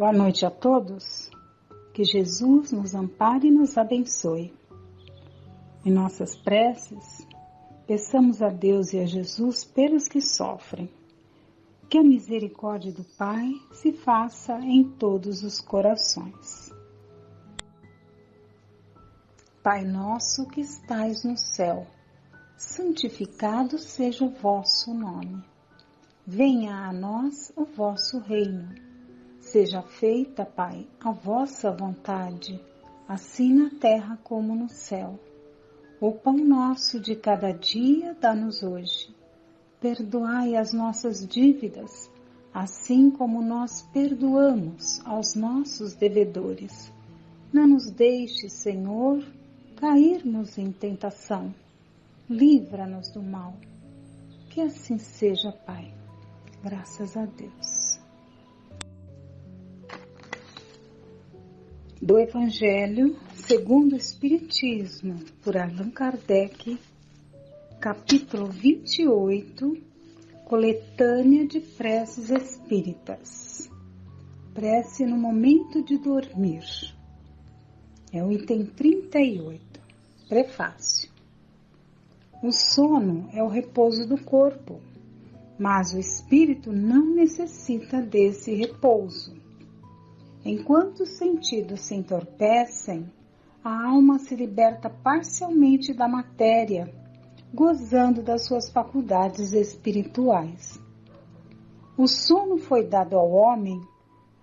Boa noite a todos. Que Jesus nos ampare e nos abençoe. Em nossas preces, peçamos a Deus e a Jesus pelos que sofrem. Que a misericórdia do Pai se faça em todos os corações. Pai nosso que estais no céu, santificado seja o vosso nome. Venha a nós o vosso reino. Seja feita, Pai, a vossa vontade, assim na terra como no céu. O pão nosso de cada dia dá-nos hoje. Perdoai as nossas dívidas, assim como nós perdoamos aos nossos devedores. Não nos deixes, Senhor, cairmos em tentação. Livra-nos do mal. Que assim seja, Pai. Graças a Deus. Do Evangelho segundo o Espiritismo, por Allan Kardec, capítulo 28, coletânea de preces espíritas. Prece no momento de dormir. É o item 38. Prefácio. O sono é o repouso do corpo, mas o espírito não necessita desse repouso. Enquanto os sentidos se entorpecem, a alma se liberta parcialmente da matéria, gozando das suas faculdades espirituais. O sono foi dado ao homem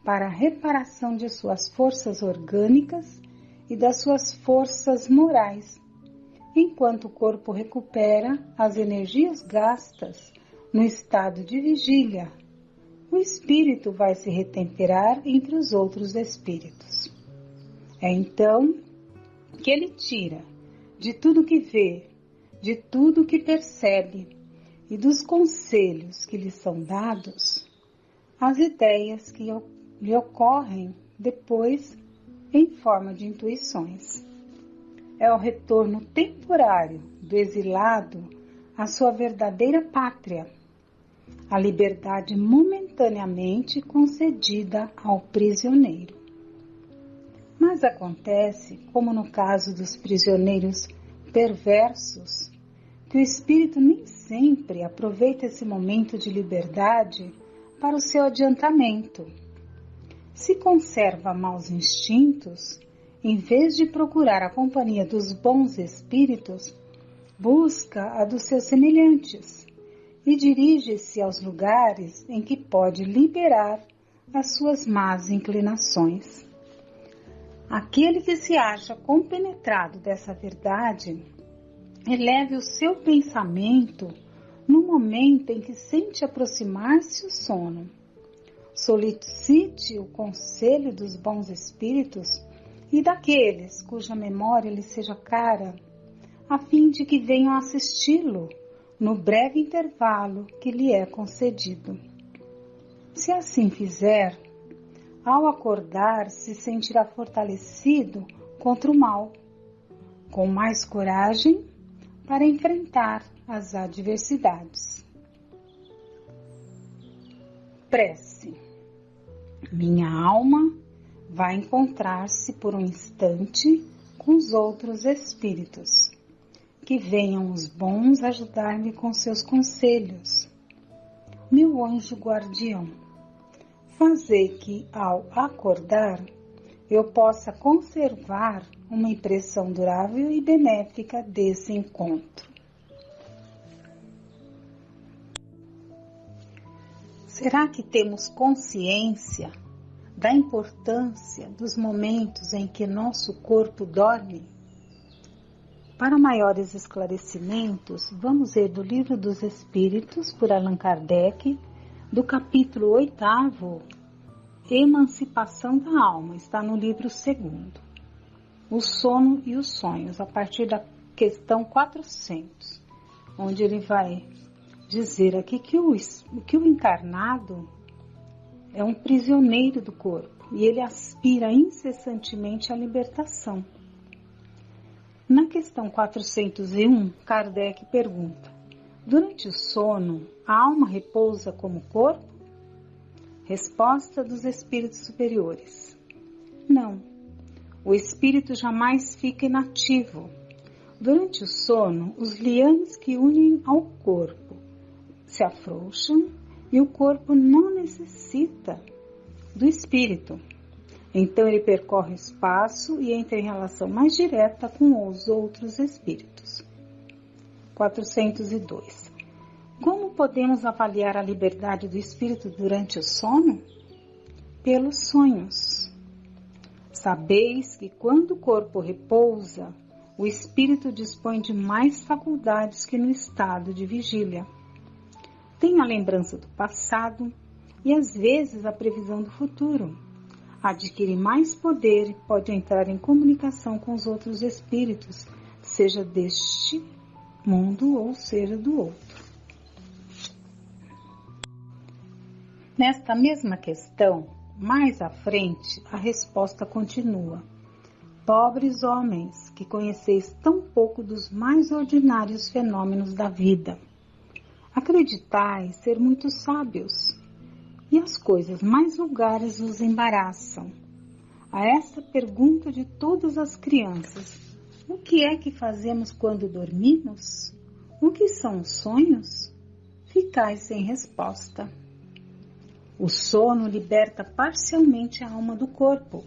para a reparação de suas forças orgânicas e das suas forças morais, enquanto o corpo recupera as energias gastas no estado de vigília. O espírito vai se retemperar entre os outros espíritos. É então que ele tira de tudo que vê, de tudo que percebe e dos conselhos que lhe são dados, as ideias que lhe ocorrem depois em forma de intuições. É o retorno temporário do exilado à sua verdadeira pátria, a liberdade momentaneamente concedida ao prisioneiro. Mas acontece, como no caso dos prisioneiros perversos, que o espírito nem sempre aproveita esse momento de liberdade para o seu adiantamento. Se conserva maus instintos, em vez de procurar a companhia dos bons espíritos, busca a dos seus semelhantes e dirige-se aos lugares em que pode liberar as suas más inclinações. Aquele que se acha compenetrado dessa verdade, eleve o seu pensamento no momento em que sente aproximar-se o sono. Solicite o conselho dos bons espíritos e daqueles cuja memória lhe seja cara, a fim de que venham assisti-lo no breve intervalo que lhe é concedido. Se assim fizer, ao acordar se sentirá fortalecido contra o mal, com mais coragem para enfrentar as adversidades. Prece. Minha alma vai encontrar-se por um instante com os outros espíritos. Que venham os bons ajudar-me com seus conselhos. Meu anjo guardião, fazei que, ao acordar, eu possa conservar uma impressão durável e benéfica desse encontro. Será que temos consciência da importância dos momentos em que nosso corpo dorme? Para maiores esclarecimentos, vamos ler do Livro dos Espíritos, por Allan Kardec, do capítulo 8º, Emancipação da Alma, está no livro 2º, O Sono e os Sonhos, a partir da questão 400, onde ele vai dizer aqui que o encarnado é um prisioneiro do corpo e ele aspira incessantemente à libertação. Na questão 401, Kardec pergunta: durante o sono, a alma repousa como o corpo? Resposta dos espíritos superiores: não, o espírito jamais fica inativo. Durante o sono, os liames que unem ao corpo se afrouxam e o corpo não necessita do espírito. Então ele percorre o espaço e entra em relação mais direta com os outros espíritos. 402. Como podemos avaliar a liberdade do espírito durante o sono? Pelos sonhos. Sabeis que quando o corpo repousa, o espírito dispõe de mais faculdades que no estado de vigília. Tem a lembrança do passado e às vezes a previsão do futuro. Adquire mais poder e pode entrar em comunicação com os outros espíritos, seja deste mundo ou seja do outro. Nesta mesma questão, mais à frente, a resposta continua. Pobres homens, que conheceis tão pouco dos mais ordinários fenômenos da vida. Acreditais ser muito sábios, e as coisas mais vulgares os embaraçam. A esta pergunta de todas as crianças: o que é que fazemos quando dormimos? O que são os sonhos? Ficais sem resposta. O sono liberta parcialmente a alma do corpo.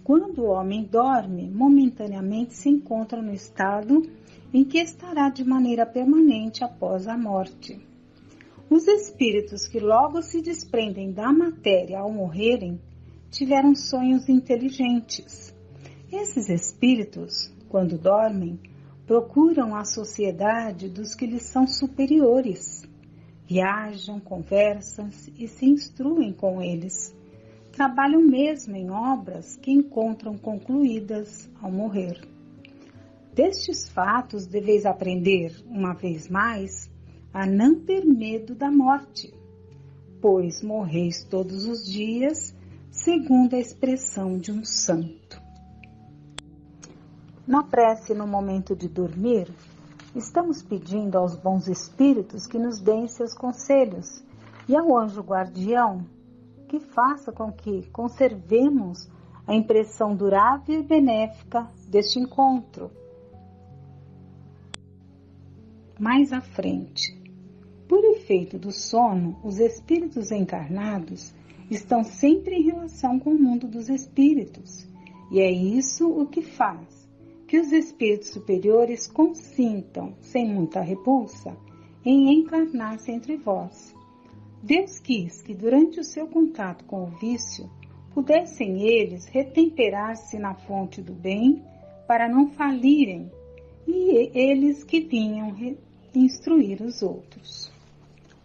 Quando o homem dorme, momentaneamente se encontra no estado em que estará de maneira permanente após a morte. Os espíritos que logo se desprendem da matéria ao morrerem tiveram sonhos inteligentes. Esses espíritos, quando dormem, procuram a sociedade dos que lhes são superiores. Viajam, conversam e se instruem com eles. Trabalham mesmo em obras que encontram concluídas ao morrer. Destes fatos deveis aprender, uma vez mais, a não ter medo da morte, pois morreis todos os dias, segundo a expressão de um santo. Na prece, no momento de dormir, estamos pedindo aos bons espíritos que nos deem seus conselhos e ao anjo guardião que faça com que conservemos a impressão durável e benéfica deste encontro. Mais à frente, por efeito do sono, os espíritos encarnados estão sempre em relação com o mundo dos espíritos, e é isso o que faz que os espíritos superiores consintam, sem muita repulsa, em encarnar-se entre vós. Deus quis que durante o seu contato com o vício, pudessem eles retemperar-se na fonte do bem para não falirem, e eles que vinham instruir os outros.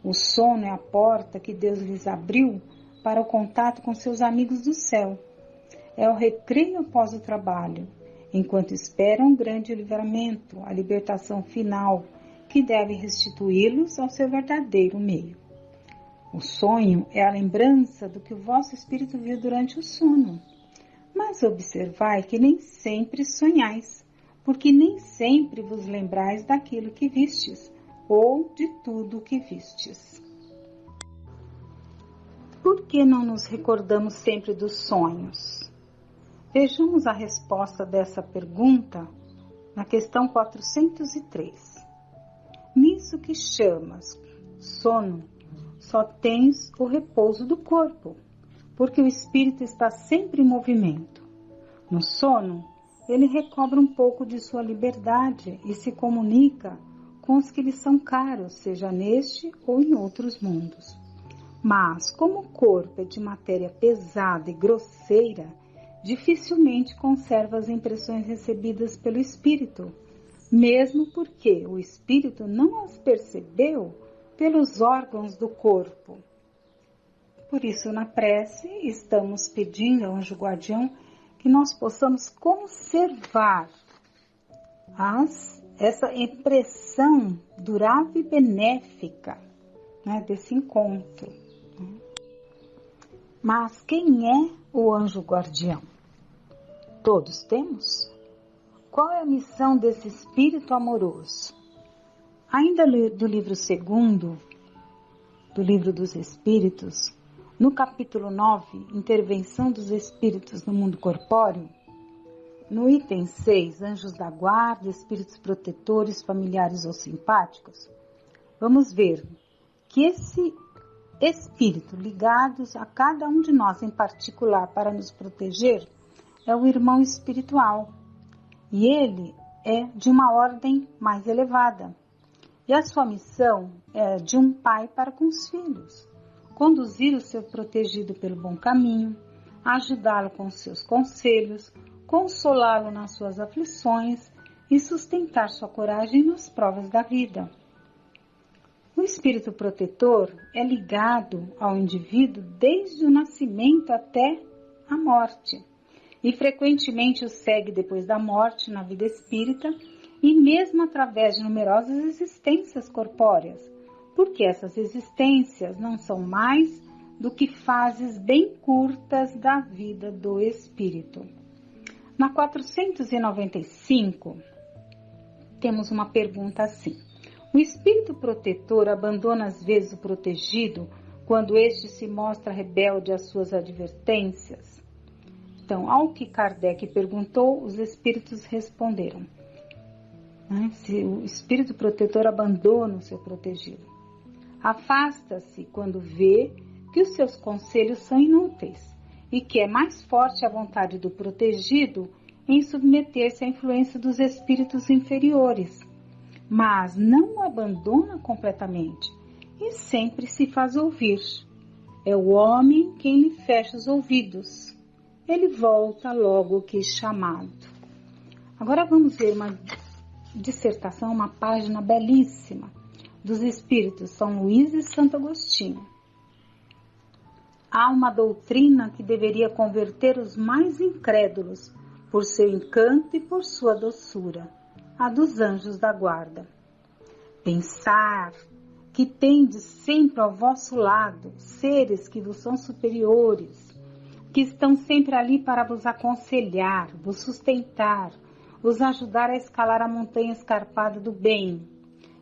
O sono é a porta que Deus lhes abriu para o contato com seus amigos do céu. É o recreio após o trabalho, enquanto esperam um grande livramento, a libertação final, que deve restituí-los ao seu verdadeiro meio. O sonho é a lembrança do que o vosso espírito viu durante o sono. Mas observai que nem sempre sonhais, porque nem sempre vos lembrais daquilo que vistes, ou de tudo o que vistes. Por que não nos recordamos sempre dos sonhos? Vejamos a resposta dessa pergunta na questão 403. Nisso que chamas sono, só tens o repouso do corpo, porque o espírito está sempre em movimento. No sono, ele recobra um pouco de sua liberdade e se comunica com os que lhe são caros, seja neste ou em outros mundos. Mas, como o corpo é de matéria pesada e grosseira, dificilmente conserva as impressões recebidas pelo espírito, mesmo porque o espírito não as percebeu pelos órgãos do corpo. Por isso, na prece, estamos pedindo ao anjo guardião que nós possamos conservar essa impressão durável e benéfica, né, desse encontro. Mas quem é o anjo guardião? Todos temos? Qual é a missão desse espírito amoroso? Ainda do livro 2º, do livro dos Espíritos, No capítulo 9, Intervenção dos Espíritos no Mundo Corpóreo, no item 6, Anjos da Guarda, Espíritos Protetores, Familiares ou Simpáticos, vamos ver que esse espírito ligados a cada um de nós em particular para nos proteger é o irmão espiritual. E ele é de uma ordem mais elevada. E a sua missão é de um pai para com os filhos. Conduzir o seu protegido pelo bom caminho, ajudá-lo com seus conselhos, consolá-lo nas suas aflições e sustentar sua coragem nas provas da vida. O espírito protetor é ligado ao indivíduo desde o nascimento até a morte e frequentemente o segue depois da morte na vida espírita e mesmo através de numerosas existências corpóreas, porque essas existências não são mais do que fases bem curtas da vida do espírito. Na 495, temos uma pergunta assim. O espírito protetor abandona às vezes o protegido quando este se mostra rebelde às suas advertências? Então, ao que Kardec perguntou, os espíritos responderam. Se o espírito protetor abandona o seu protegido. Afasta-se quando vê que os seus conselhos são inúteis e que é mais forte a vontade do protegido em submeter-se à influência dos espíritos inferiores, mas não o abandona completamente e sempre se faz ouvir. É o homem quem lhe fecha os ouvidos. Ele volta logo que chamado. Agora vamos ver uma dissertação, uma página belíssima dos Espíritos São Luís e Santo Agostinho. Há uma doutrina que deveria converter os mais incrédulos por seu encanto e por sua doçura, a dos anjos da guarda. Pensar que tendes sempre ao vosso lado seres que vos são superiores, que estão sempre ali para vos aconselhar, vos sustentar, vos ajudar a escalar a montanha escarpada do bem,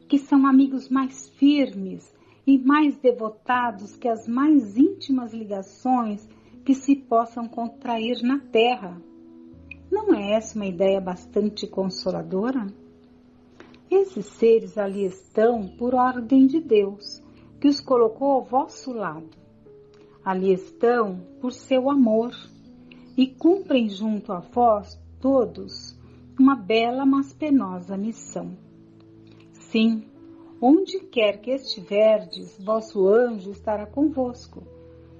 que são amigos mais firmes e mais devotados que as mais íntimas ligações que se possam contrair na terra. Não é essa uma ideia bastante consoladora? Esses seres ali estão por ordem de Deus, que os colocou ao vosso lado. Ali estão por seu amor e cumprem junto a vós todos uma bela, mas penosa missão. Sim, onde quer que estiverdes, vosso anjo estará convosco,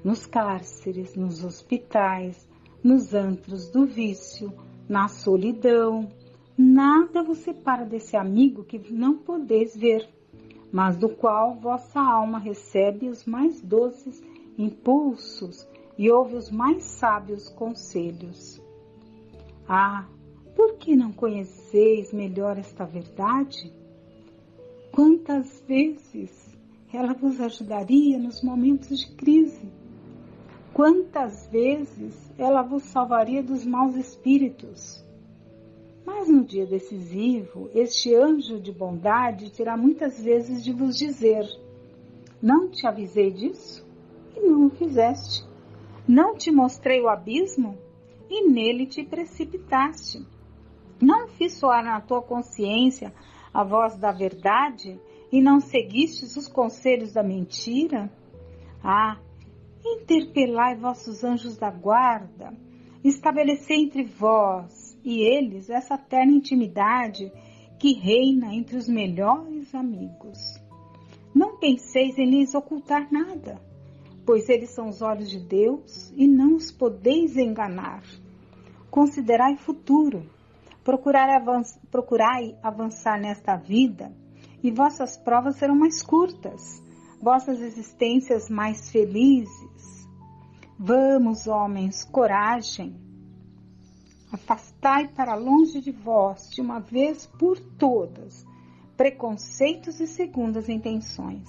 nos cárceres, nos hospitais, nos antros do vício, na solidão. Nada vos separa desse amigo que não podeis ver, mas do qual vossa alma recebe os mais doces impulsos e ouve os mais sábios conselhos. Ah, por que não conheceis melhor esta verdade? Quantas vezes ela vos ajudaria nos momentos de crise? Quantas vezes ela vos salvaria dos maus espíritos? Mas no dia decisivo, este anjo de bondade terá muitas vezes de vos dizer: não te avisei disso e não o fizeste. Não te mostrei o abismo e nele te precipitaste. Não fiz soar na tua consciência a voz da verdade e não seguistes os conselhos da mentira? Ah, interpelai vossos anjos da guarda, estabelecei entre vós e eles essa terna intimidade que reina entre os melhores amigos. Não penseis em lhes ocultar nada, pois eles são os olhos de Deus e não os podeis enganar. Considerai o futuro, procurai avançar nesta vida e vossas provas serão mais curtas, vossas existências mais felizes. Vamos, homens, coragem! Afastai para longe de vós, de uma vez por todas, preconceitos e segundas intenções.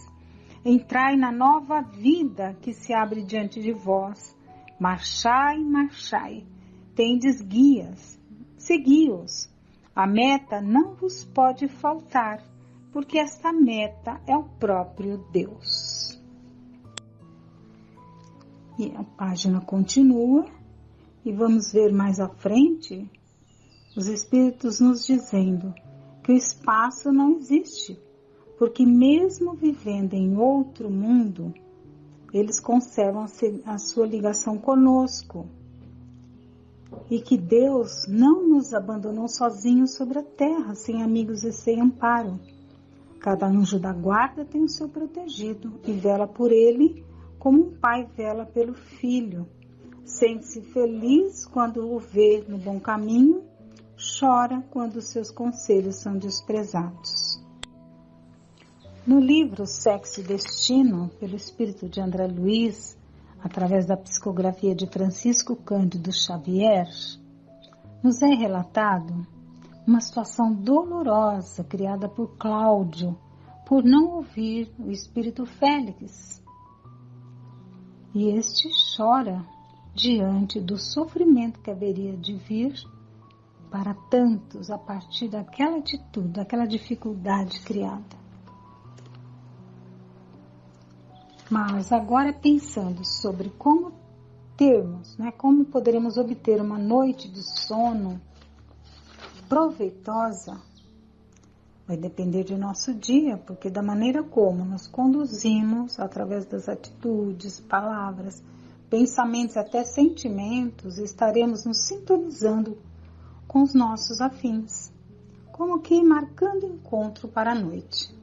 Entrai na nova vida que se abre diante de vós. Marchai, marchai. Tendes guias, segui-os. A meta não vos pode faltar, porque esta meta é o próprio Deus. E a página continua e vamos ver mais à frente os espíritos nos dizendo que o espaço não existe, porque mesmo vivendo em outro mundo, eles conservam a sua ligação conosco e que Deus não nos abandonou sozinhos sobre a terra, sem amigos e sem amparo. Cada anjo da guarda tem o seu protegido e vela por ele como um pai vela pelo filho. Sente-se feliz quando o vê no bom caminho, chora quando seus conselhos são desprezados. No livro Sexo e Destino, pelo espírito de André Luiz, através da psicografia de Francisco Cândido Xavier, nos é relatado uma situação dolorosa criada por Cláudio, por não ouvir o espírito Félix. E este chora diante do sofrimento que haveria de vir para tantos a partir daquela atitude, daquela dificuldade criada. Mas agora pensando sobre como termos, como poderemos obter uma noite de sono proveitosa, vai depender de nosso dia, porque da maneira como nos conduzimos, através das atitudes, palavras, pensamentos e até sentimentos, estaremos nos sintonizando com os nossos afins, como que marcando encontro para a noite.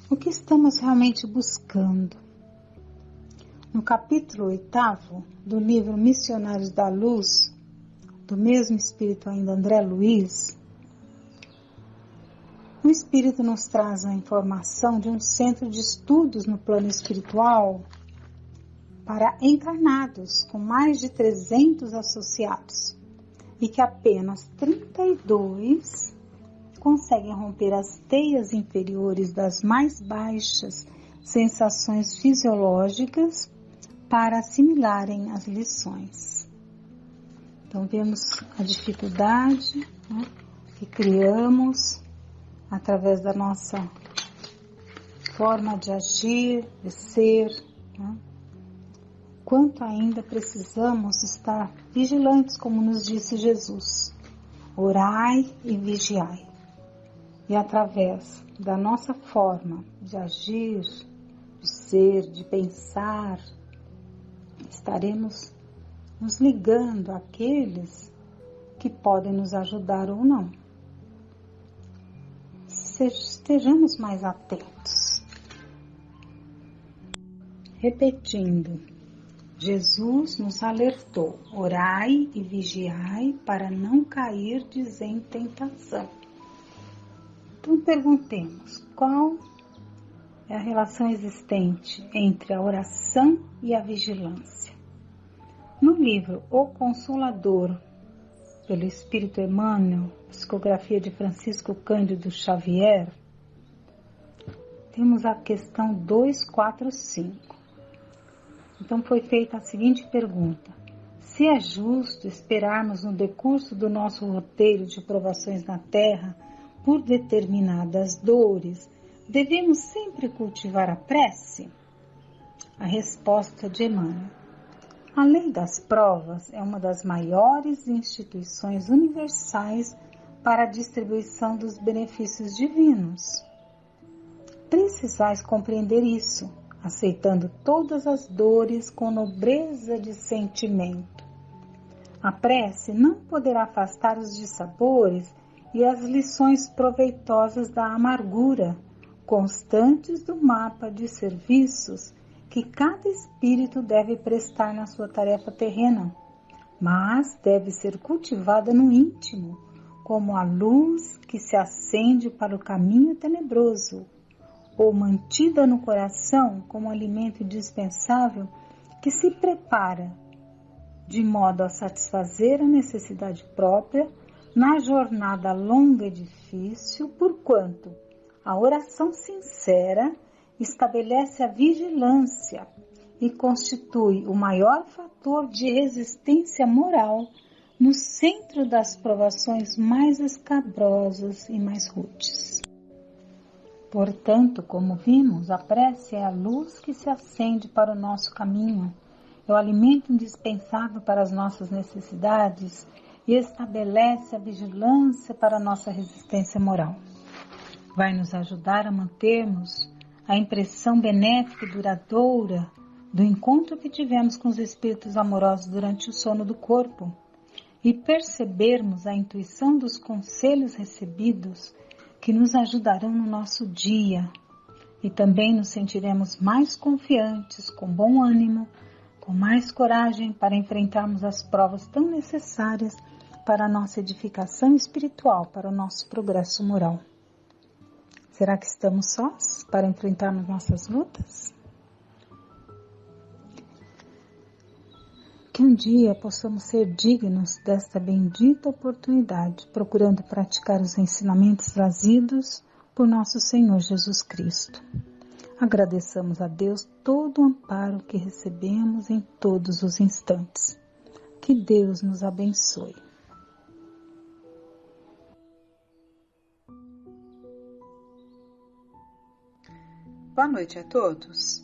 O que estamos realmente buscando? No capítulo 8º do livro Missionários da Luz, do mesmo espírito ainda André Luiz, o espírito nos traz a informação de um centro de estudos no plano espiritual para encarnados, com mais de 300 associados, e que apenas 32 conseguem romper as teias inferiores das mais baixas sensações fisiológicas para assimilarem as lições. Então vemos a dificuldade que criamos através da nossa forma de agir, de ser, quanto ainda precisamos estar vigilantes, como nos disse Jesus. Orai e vigiai. E através da nossa forma de agir, de ser, de pensar, estaremos nos ligando àqueles que podem nos ajudar ou não. Estejamos mais atentos. Repetindo, Jesus nos alertou: orai e vigiai para não cairdes em tentação. Então perguntemos, qual é a relação existente entre a oração e a vigilância? No livro O Consolador, pelo Espírito Emmanuel, psicografia de Francisco Cândido Xavier, temos a questão 245. Então foi feita a seguinte pergunta: se é justo esperarmos no decurso do nosso roteiro de provações na Terra por determinadas dores, devemos sempre cultivar a prece? A resposta de Emmanuel: a lei das provas é uma das maiores instituições universais para a distribuição dos benefícios divinos. Precisais compreender isso, aceitando todas as dores com nobreza de sentimento. A prece não poderá afastar os dissabores e as lições proveitosas da amargura, constantes do mapa de serviços que cada espírito deve prestar na sua tarefa terrena, mas deve ser cultivada no íntimo, como a luz que se acende para o caminho tenebroso, ou mantida no coração como alimento indispensável que se prepara de modo a satisfazer a necessidade própria na jornada longa e difícil, porquanto a oração sincera estabelece a vigilância e constitui o maior fator de resistência moral no centro das provações mais escabrosas e mais rudes. Portanto, como vimos, a prece é a luz que se acende para o nosso caminho, é o alimento indispensável para as nossas necessidades e estabelece a vigilância para a nossa resistência moral. Vai nos ajudar a mantermos a impressão benéfica e duradoura do encontro que tivemos com os espíritos amorosos durante o sono do corpo e percebermos a intuição dos conselhos recebidos que nos ajudarão no nosso dia e também nos sentiremos mais confiantes, com bom ânimo, com mais coragem para enfrentarmos as provas tão necessárias para a nossa edificação espiritual, para o nosso progresso moral. Será que estamos sós para enfrentarmos nossas lutas? Que um dia possamos ser dignos desta bendita oportunidade, procurando praticar os ensinamentos trazidos por nosso Senhor Jesus Cristo. Agradeçamos a Deus todo o amparo que recebemos em todos os instantes. Que Deus nos abençoe. Boa noite a todos.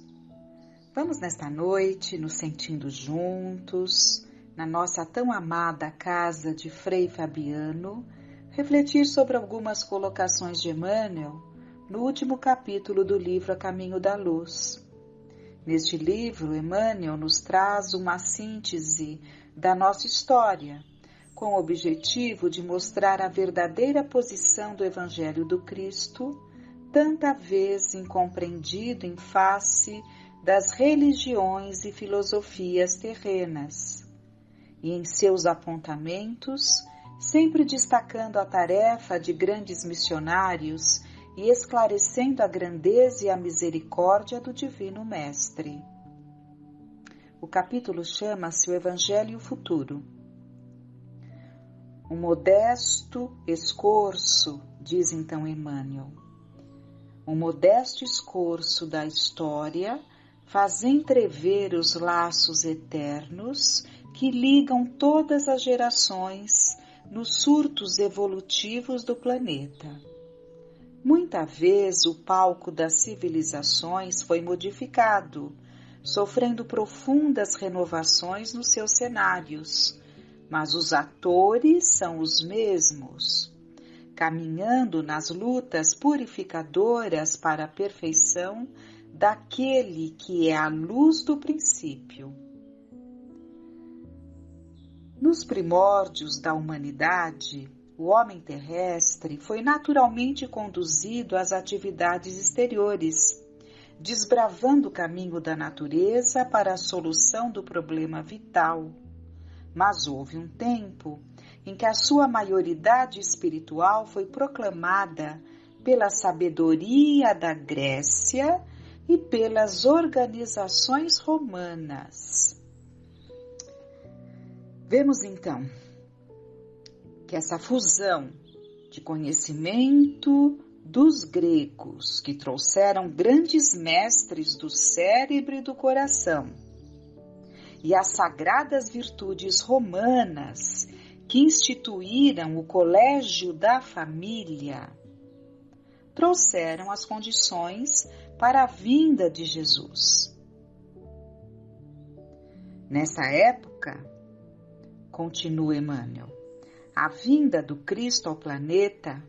Vamos nesta noite nos sentindo juntos, na nossa tão amada casa de Frei Fabiano, refletir sobre algumas colocações de Emmanuel no último capítulo do livro A Caminho da Luz. Neste livro, Emmanuel nos traz uma síntese da nossa história, com o objetivo de mostrar a verdadeira posição do Evangelho do Cristo, tanta vez incompreendido em face das religiões e filosofias terrenas, e em seus apontamentos, sempre destacando a tarefa de grandes missionários e esclarecendo a grandeza e a misericórdia do Divino Mestre. O capítulo chama-se O Evangelho Futuro. Um modesto escorço, diz então Emmanuel, um modesto escorço da história faz entrever os laços eternos que ligam todas as gerações nos surtos evolutivos do planeta. Muita vez o palco das civilizações foi modificado, sofrendo profundas renovações nos seus cenários, mas os atores são os mesmos, caminhando nas lutas purificadoras para a perfeição daquele que é a luz do princípio. Nos primórdios da humanidade, o homem terrestre foi naturalmente conduzido às atividades exteriores, desbravando o caminho da natureza para a solução do problema vital. Mas houve um tempo em que a sua maioridade espiritual foi proclamada pela sabedoria da Grécia e pelas organizações romanas. Vemos então que essa fusão de conhecimento dos gregos, que trouxeram grandes mestres do cérebro e do coração, e as sagradas virtudes romanas, que instituíram o Colégio da Família, trouxeram as condições para a vinda de Jesus. Nessa época, continua Emmanuel, a vinda do Cristo ao planeta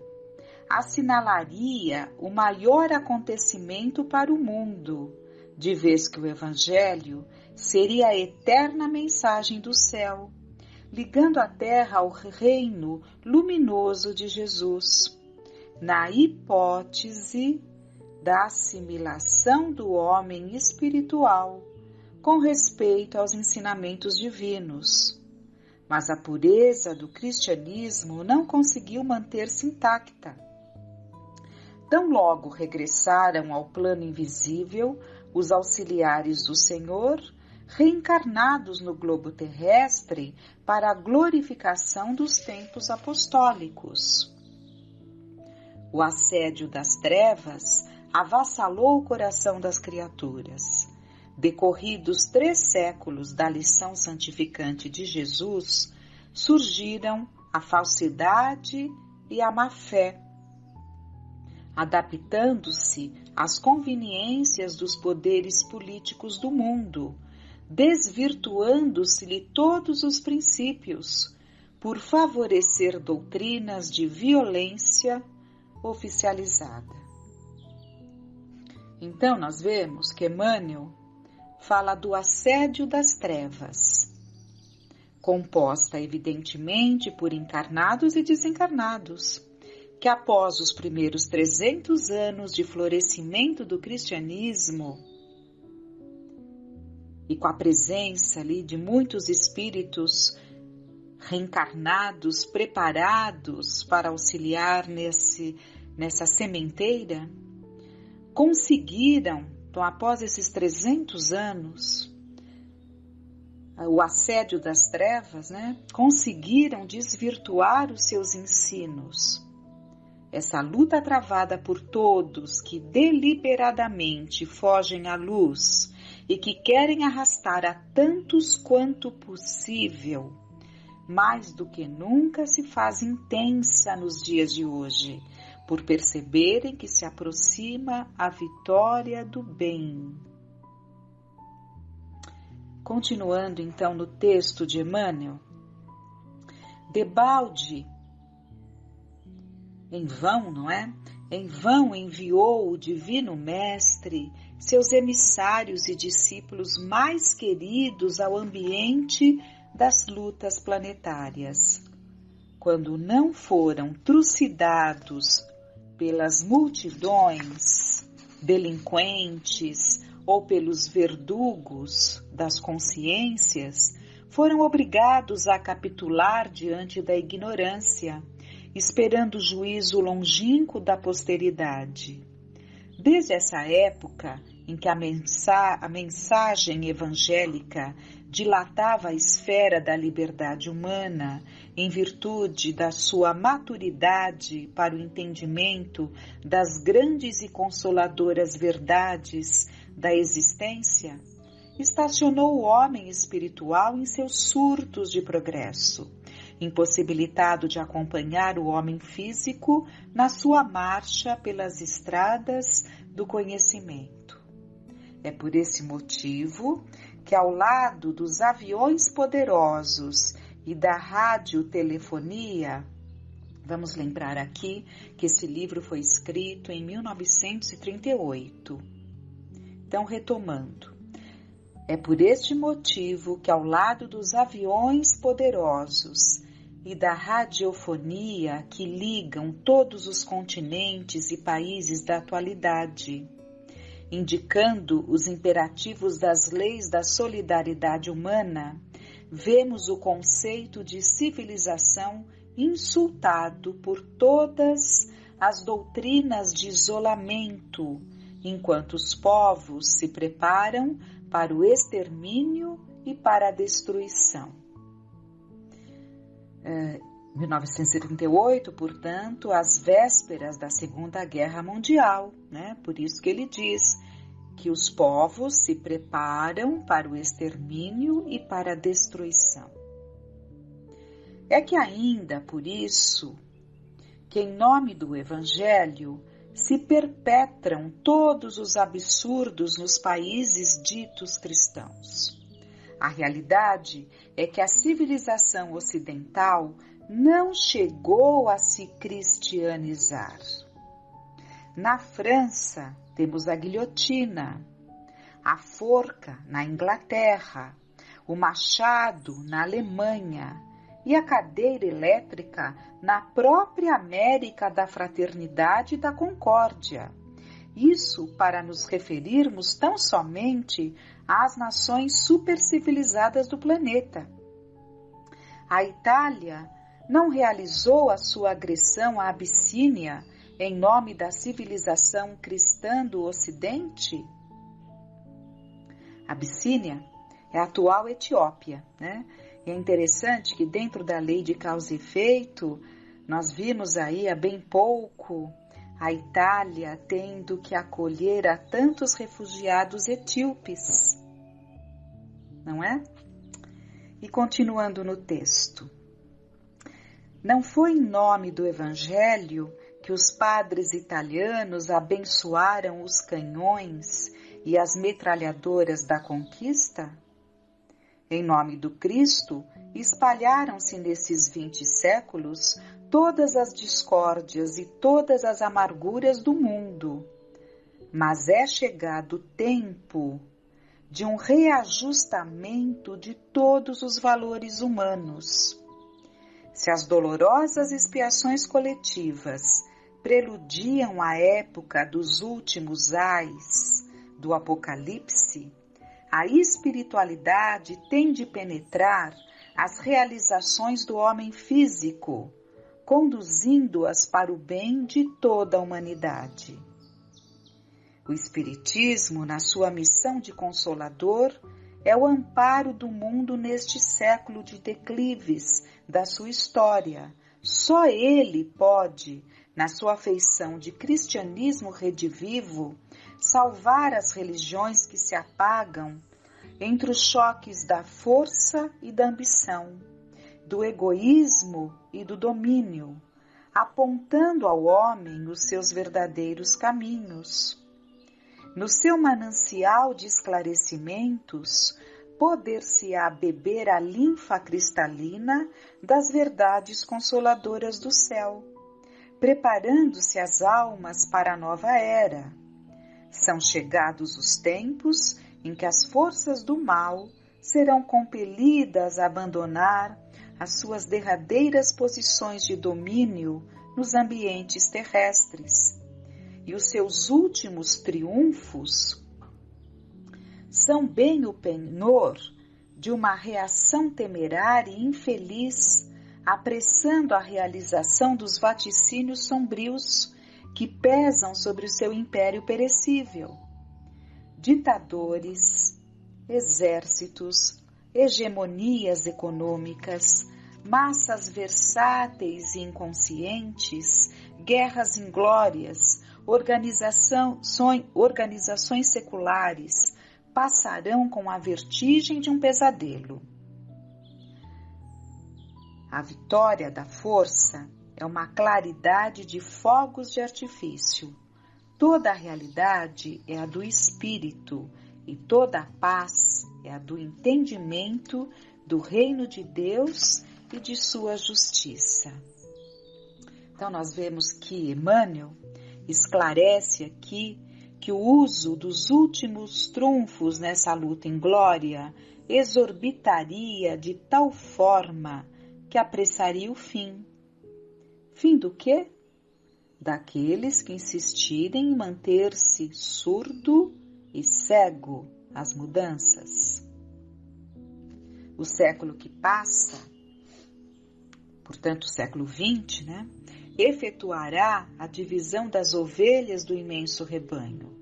assinalaria o maior acontecimento para o mundo, de vez que o Evangelho seria a eterna mensagem do céu, ligando a terra ao reino luminoso de Jesus, na hipótese da assimilação do homem espiritual com respeito aos ensinamentos divinos. Mas a pureza do cristianismo não conseguiu manter-se intacta. Tão logo regressaram ao plano invisível os auxiliares do Senhor, reencarnados no globo terrestre para a glorificação dos tempos apostólicos. O assédio das trevas avassalou o coração das criaturas. Decorridos 3 séculos da lição santificante de Jesus, surgiram a falsidade e a má-fé, adaptando-se às conveniências dos poderes políticos do mundo, desvirtuando-se-lhe todos os princípios, por favorecer doutrinas de violência oficializada. Então, nós vemos que Emmanuel fala do assédio das trevas, composta evidentemente por encarnados e desencarnados, que após os primeiros 300 anos de florescimento do cristianismo e com a presença ali de muitos espíritos reencarnados, preparados para auxiliar nessa sementeira, conseguiram, então após esses 300 anos, o assédio das trevas, conseguiram desvirtuar os seus ensinos. Essa luta travada por todos que deliberadamente fogem à luz e que querem arrastar a tantos quanto possível, mais do que nunca se faz intensa nos dias de hoje, por perceberem que se aproxima a vitória do bem. Continuando então no texto de Emmanuel, debalde, em vão, não é? Em vão enviou o Divino Mestre seus emissários e discípulos mais queridos ao ambiente das lutas planetárias, quando não foram trucidados pelas multidões delinquentes ou pelos verdugos das consciências, foram obrigados a capitular diante da ignorância, esperando o juízo longínquo da posteridade. Desde essa época em que a mensagem evangélica dilatava a esfera da liberdade humana, em virtude da sua maturidade para o entendimento das grandes e consoladoras verdades da existência, estacionou o homem espiritual em seus surtos de progresso, impossibilitado de acompanhar o homem físico na sua marcha pelas estradas do conhecimento. É por esse motivo que, ao lado dos aviões poderosos e da radiotelefonia, vamos lembrar aqui que esse livro foi escrito em 1938. Então, retomando, é por este motivo que, ao lado dos aviões poderosos e da radiofonia que ligam todos os continentes e países da atualidade, indicando os imperativos das leis da solidariedade humana, vemos o conceito de civilização insultado por todas as doutrinas de isolamento, enquanto os povos se preparam para o extermínio e para a destruição. 1938, portanto, às vésperas da Segunda Guerra Mundial, Por isso que ele diz que os povos se preparam para o extermínio e para a destruição. É que ainda por isso que, em nome do Evangelho, se perpetram todos os absurdos nos países ditos cristãos. A realidade é que a civilização ocidental não chegou a se cristianizar. Na França, temos a guilhotina, a forca na Inglaterra, o machado na Alemanha e a cadeira elétrica na própria América da Fraternidade e da Concórdia. Isso para nos referirmos tão somente às nações supercivilizadas do planeta. A Itália não realizou a sua agressão à Abissínia em nome da civilização cristã do Ocidente? Abissínia é a atual Etiópia, E é interessante que dentro da lei de causa e efeito, nós vimos aí há bem pouco a Itália tendo que acolher a tantos refugiados etíopes, não é? E continuando no texto, não foi em nome do Evangelho que os padres italianos abençoaram os canhões e as metralhadoras da conquista? Em nome do Cristo, espalharam-se nesses 20 séculos todas as discórdias e todas as amarguras do mundo. Mas é chegado o tempo de um reajustamento de todos os valores humanos. Se as dolorosas expiações coletivas preludiam a época dos últimos ais do Apocalipse, a espiritualidade tem de penetrar as realizações do homem físico, conduzindo-as para o bem de toda a humanidade. O Espiritismo, na sua missão de consolador, é o amparo do mundo neste século de declives da sua história. Só ele pode, na sua feição de cristianismo redivivo, salvar as religiões que se apagam entre os choques da força e da ambição, do egoísmo e do domínio, apontando ao homem os seus verdadeiros caminhos. No seu manancial de esclarecimentos, poder-se-á beber a linfa cristalina das verdades consoladoras do céu, preparando-se as almas para a nova era. São chegados os tempos em que as forças do mal serão compelidas a abandonar as suas derradeiras posições de domínio nos ambientes terrestres, e os seus últimos triunfos são bem o penhor de uma reação temerária e infeliz, apressando a realização dos vaticínios sombrios que pesam sobre o seu império perecível. Ditadores, exércitos, hegemonias econômicas, massas versáteis e inconscientes, guerras inglórias, organizações seculares passarão com a vertigem de um pesadelo. A vitória da força é uma claridade de fogos de artifício. Toda a realidade é a do espírito e toda a paz é a do entendimento do reino de Deus e de sua justiça. Então nós vemos que Emmanuel esclarece aqui que o uso dos últimos trunfos nessa luta inglória exorbitaria de tal forma que apressaria o fim. Fim do quê? Daqueles que insistirem em manter-se surdo e cego às mudanças. O século que passa, portanto o século XX, efetuará a divisão das ovelhas do imenso rebanho.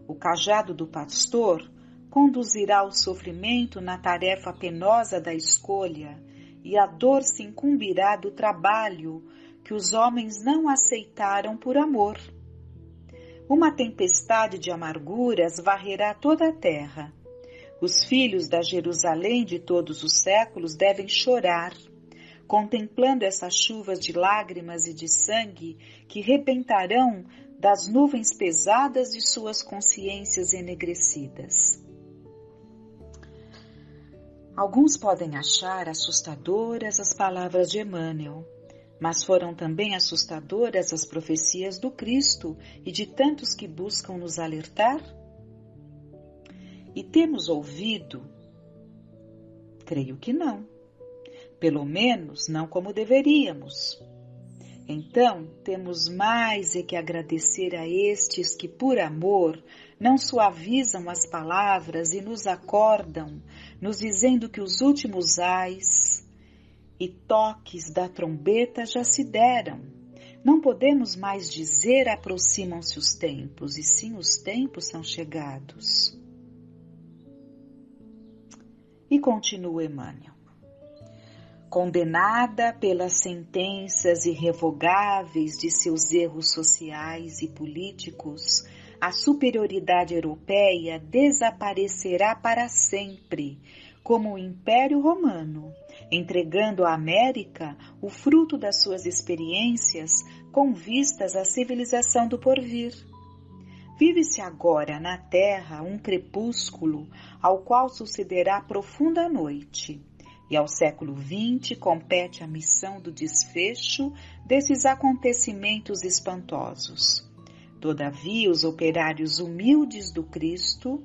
O cajado do pastor conduzirá o sofrimento na tarefa penosa da escolha e a dor se incumbirá do trabalho que os homens não aceitaram por amor. Uma tempestade de amarguras varrerá toda a terra. Os filhos da Jerusalém de todos os séculos devem chorar, contemplando essas chuvas de lágrimas e de sangue que rebentarão das nuvens pesadas de suas consciências enegrecidas. Alguns podem achar assustadoras as palavras de Emmanuel, mas foram também assustadoras as profecias do Cristo e de tantos que buscam nos alertar? E temos ouvido? Creio que não. Pelo menos não como deveríamos. Então, temos mais é que agradecer a estes que, por amor, não suavizam as palavras e nos acordam, nos dizendo que os últimos ais e toques da trombeta já se deram. Não podemos mais dizer aproximam-se os tempos, e sim os tempos são chegados. E continua Emmanuel. Condenada pelas sentenças irrevogáveis de seus erros sociais e políticos, a superioridade europeia desaparecerá para sempre, como o Império Romano, entregando à América o fruto das suas experiências com vistas à civilização do porvir. Vive-se agora na terra um crepúsculo ao qual sucederá profunda noite, e ao século XX compete a missão do desfecho desses acontecimentos espantosos. Todavia, os operários humildes do Cristo,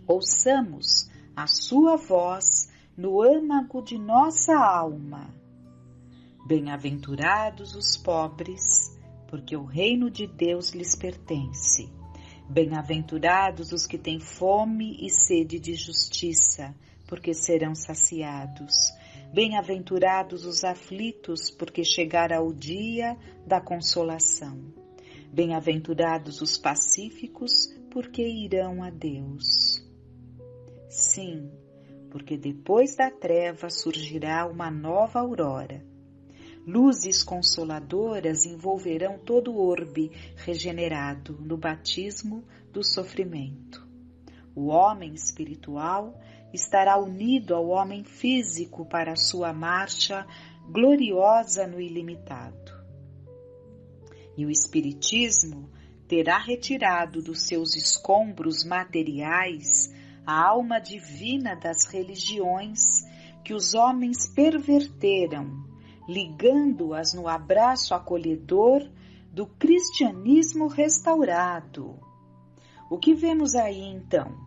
ouçamos a sua voz no âmago de nossa alma. Bem-aventurados os pobres, porque o reino de Deus lhes pertence. Bem-aventurados os que têm fome e sede de justiça, porque serão saciados. Bem-aventurados os aflitos, porque chegará o dia da consolação. Bem-aventurados os pacíficos, porque irão a Deus. Sim, porque depois da treva surgirá uma nova aurora. Luzes consoladoras envolverão todo o orbe regenerado no batismo do sofrimento. O homem espiritual estará unido ao homem físico para a sua marcha gloriosa no ilimitado. E o Espiritismo terá retirado dos seus escombros materiais a alma divina das religiões que os homens perverteram, ligando-as no abraço acolhedor do cristianismo restaurado. O que vemos aí então?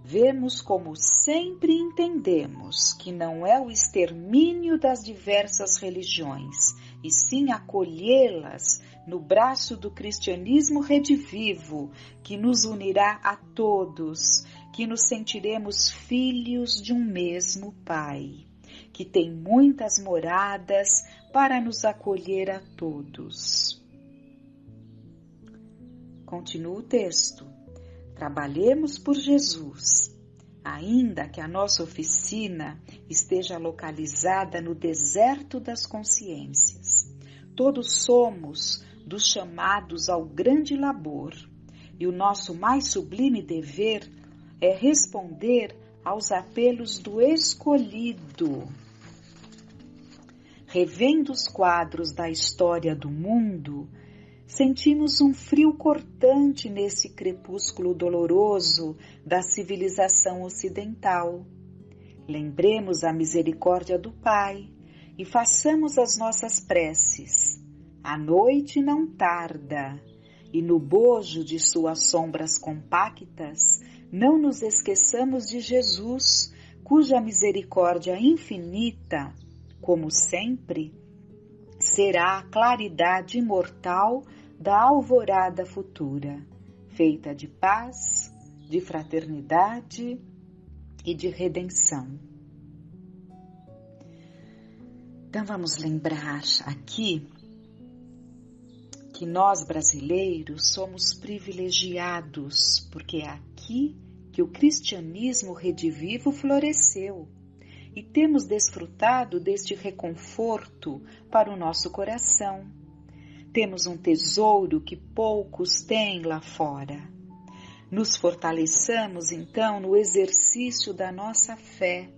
Vemos como sempre entendemos que não é o extermínio das diversas religiões, e sim acolhê-las no braço do cristianismo redivivo, que nos unirá a todos, que nos sentiremos filhos de um mesmo Pai, que tem muitas moradas para nos acolher a todos. Continua o texto. Trabalhemos por Jesus, ainda que a nossa oficina esteja localizada no deserto das consciências. Todos somos dos chamados ao grande labor, e o nosso mais sublime dever é responder aos apelos do escolhido. Revendo os quadros da história do mundo, sentimos um frio cortante nesse crepúsculo doloroso da civilização ocidental. Lembremos a misericórdia do Pai e façamos as nossas preces. A noite não tarda, e no bojo de suas sombras compactas, não nos esqueçamos de Jesus, cuja misericórdia infinita, como sempre, será a claridade imortal da alvorada futura, feita de paz, de fraternidade e de redenção. Então vamos lembrar aqui que nós brasileiros somos privilegiados, porque é aqui que o cristianismo redivivo floresceu e temos desfrutado deste reconforto para o nosso coração. Temos um tesouro que poucos têm lá fora. Nos fortaleçamos então no exercício da nossa fé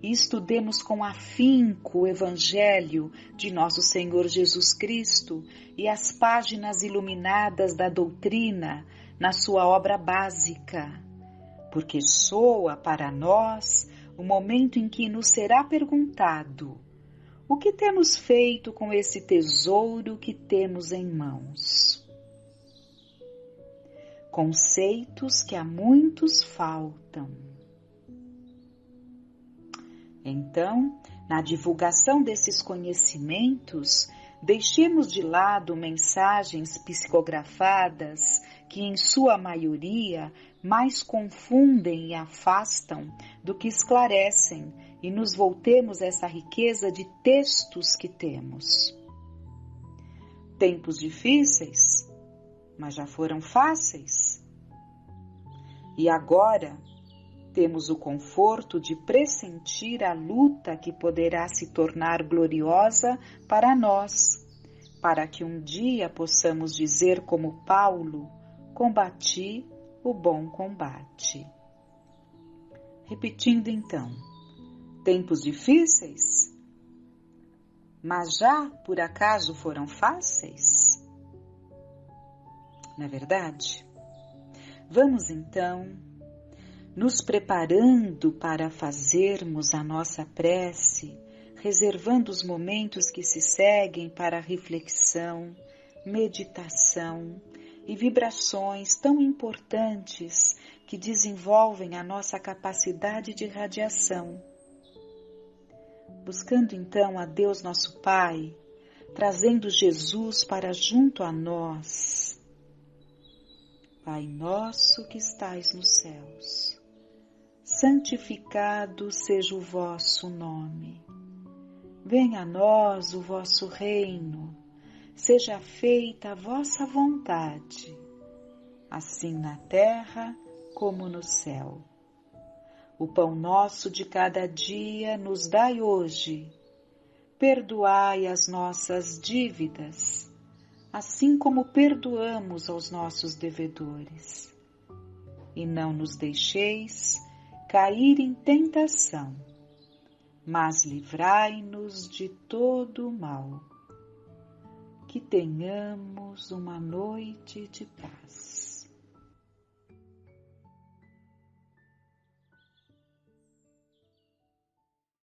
e estudemos com afinco o Evangelho de nosso Senhor Jesus Cristo e as páginas iluminadas da doutrina na sua obra básica, porque soa para nós o momento em que nos será perguntado: o que temos feito com esse tesouro que temos em mãos? Conceitos que a muitos faltam. Então, na divulgação desses conhecimentos, deixemos de lado mensagens psicografadas que, em sua maioria, mais confundem e afastam do que esclarecem, e nos voltemos a essa riqueza de textos que temos. Tempos difíceis, mas já foram fáceis. E agora temos o conforto de pressentir a luta que poderá se tornar gloriosa para nós, para que um dia possamos dizer como Paulo: combati o bom combate. Repetindo então, tempos difíceis, mas já por acaso foram fáceis? Não é verdade? Vamos então nos preparando para fazermos a nossa prece, reservando os momentos que se seguem para reflexão, meditação e vibrações tão importantes que desenvolvem a nossa capacidade de radiação. Buscando então a Deus nosso Pai, trazendo Jesus para junto a nós. Pai nosso que estais nos céus, santificado seja o vosso nome. Venha a nós o vosso reino, seja feita a vossa vontade, assim na terra como no céu. O pão nosso de cada dia nos dai hoje. Perdoai as nossas dívidas, assim como perdoamos aos nossos devedores. E não nos deixeis cair em tentação, mas livrai-nos de todo o mal. Que tenhamos uma noite de paz.